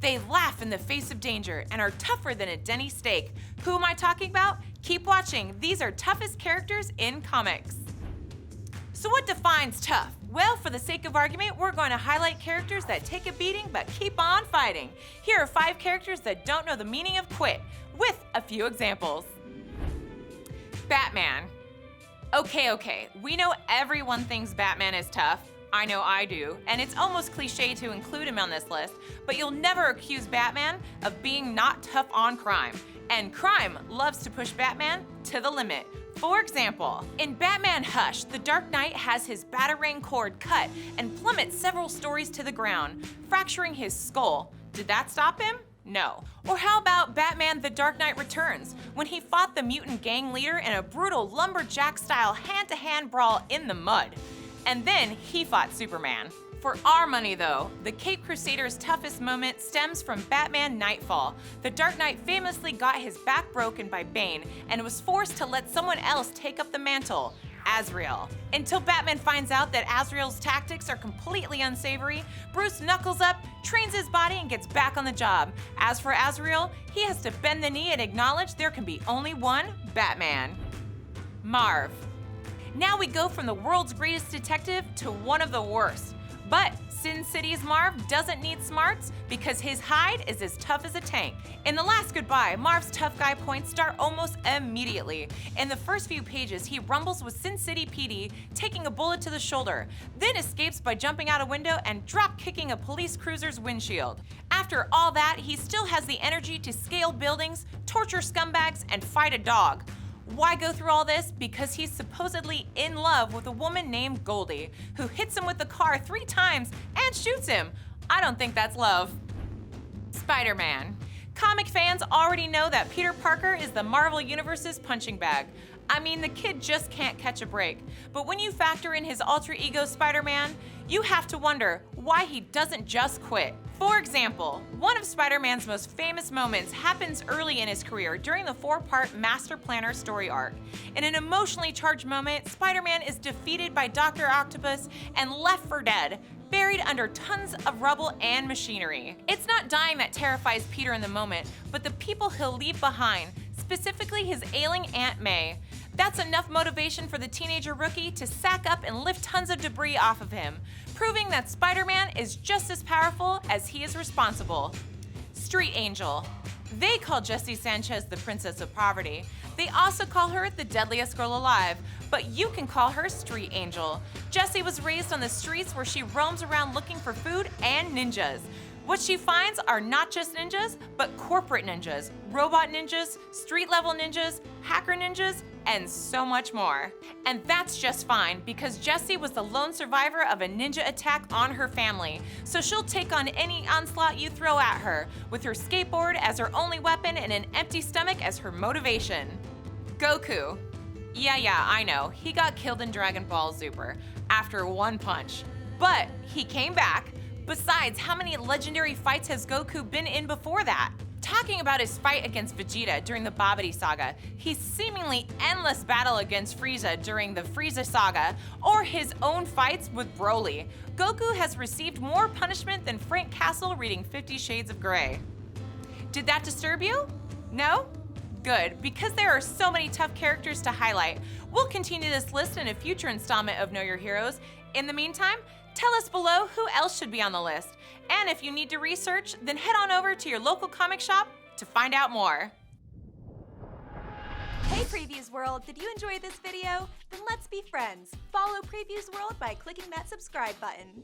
They laugh in the face of danger and are tougher than a Denny steak. Who am I talking about? Keep watching. These are toughest characters in comics. So what defines tough? Well, for the sake of argument, we're going to highlight characters that take a beating but keep on fighting. Here are 5 characters that don't know the meaning of quit, with a few examples. Batman. Okay, we know everyone thinks Batman is tough. I know I do, and it's almost cliche to include him on this list, but you'll never accuse Batman of being not tough on crime. And crime loves to push Batman to the limit. For example, in Batman Hush, the Dark Knight has his Batarang cord cut and plummets several stories to the ground, fracturing his skull. Did that stop him? No. Or how about Batman The Dark Knight Returns, when he fought the mutant gang leader in a brutal lumberjack-style hand-to-hand brawl in the mud. And then he fought Superman. For our money though, the Caped Crusader's toughest moment stems from Batman Nightfall. The Dark Knight famously got his back broken by Bane and was forced to let someone else take up the mantle, Azrael. Until Batman finds out that Azrael's tactics are completely unsavory, Bruce knuckles up, trains his body, and gets back on the job. As for Azrael, he has to bend the knee and acknowledge there can be only one Batman. Marv. Now we go from the world's greatest detective to one of the worst. But Sin City's Marv doesn't need smarts because his hide is as tough as a tank. In The Last Goodbye, Marv's tough guy points start almost immediately. In the first few pages, he rumbles with Sin City PD, taking a bullet to the shoulder, then escapes by jumping out a window and drop-kicking a police cruiser's windshield. After all that, he still has the energy to scale buildings, torture scumbags, and fight a dog. Why go through all this? Because he's supposedly in love with a woman named Goldie, who hits him with the car 3 times and shoots him. I don't think that's love. Spider-Man. Comic fans already know that Peter Parker is the Marvel Universe's punching bag. I mean, the kid just can't catch a break. But when you factor in his alter ego Spider-Man, you have to wonder why he doesn't just quit. For example, one of Spider-Man's most famous moments happens early in his career during the 4-part Master Planner story arc. In an emotionally charged moment, Spider-Man is defeated by Dr. Octopus and left for dead, buried under tons of rubble and machinery. It's not dying that terrifies Peter in the moment, but the people he'll leave behind, specifically his ailing Aunt May. That's enough motivation for the teenager rookie to sack up and lift tons of debris off of him, proving that Spider-Man is just as powerful as he is responsible. Street Angel. They call Jessie Sanchez the Princess of Poverty. They also call her the deadliest girl alive, but you can call her Street Angel. Jessie was raised on the streets where she roams around looking for food and ninjas. What she finds are not just ninjas, but corporate ninjas, robot ninjas, street-level ninjas, hacker ninjas, and so much more. And that's just fine, because Jessie was the lone survivor of a ninja attack on her family, so she'll take on any onslaught you throw at her, with her skateboard as her only weapon and an empty stomach as her motivation. Goku. Yeah, I know, he got killed in Dragon Ball Super after one punch, but he came back. Besides, how many legendary fights has Goku been in before that? Talking about his fight against Vegeta during the Babidi Saga, his seemingly endless battle against Frieza during the Frieza Saga, or his own fights with Broly, Goku has received more punishment than Frank Castle reading 50 Shades of Grey. Did that disturb you? No? Good, because there are so many tough characters to highlight. We'll continue this list in a future installment of Know Your Heroes. In the meantime, tell us below who else should be on the list. And if you need to research, then head on over to your local comic shop to find out more. Hey Previews World, did you enjoy this video? Then let's be friends. Follow Previews World by clicking that subscribe button.